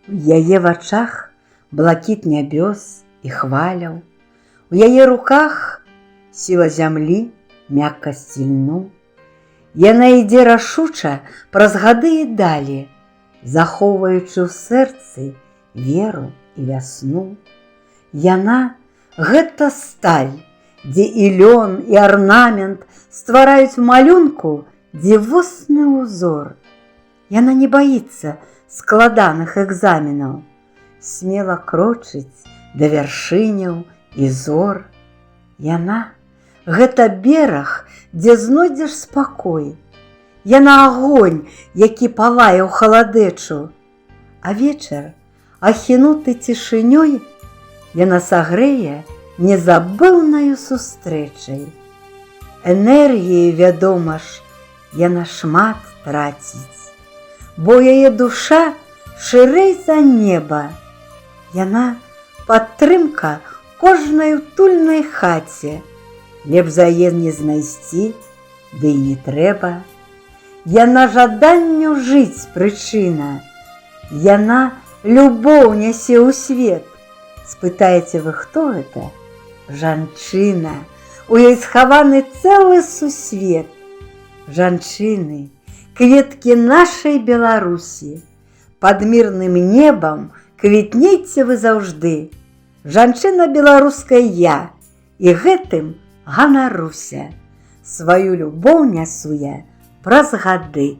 У яе вачах блакіт нябёс і хваляў, у яе руках сіла зямлі, мяккасць льну. Яна ідзе рашуча праз гады і далі, захоўваючы ў сэрцы веру і вясну. Яна – гэта сталь, дзе і лён, і арнамент ствараюць малюнку дзівосны ўзор. Яна не баіцца складаных экзаменаў, смела крочыць да вяршыняў і зор. Яна – гэта бераг, дзе знойдзеш спакой. Яна агонь, які палае ў халадэчу. А вечар, ахінуты цішынёй, яна сагрэе незабыўнаю сустрэчай. Энергіі, вядома ж, яна шмат траціць, бо яе душа шырэй за неба. Яна падтрымка кожнай утульнай хаце, лепш за яе не знайсці, ды і не трэба. Яна жаданню жыць прычына, яна любоў нясе ў свет. Спытаеце вы, хто гэта? Жанчына, у ёй схаваны цэлы сусвет. Жанчыны, кветкі нашай Беларусі, пад мірным небам квітнейце вы заўжды. Жанчына беларуская я, і гэтым ганаруся. Сваю любоў нясу я праз гады.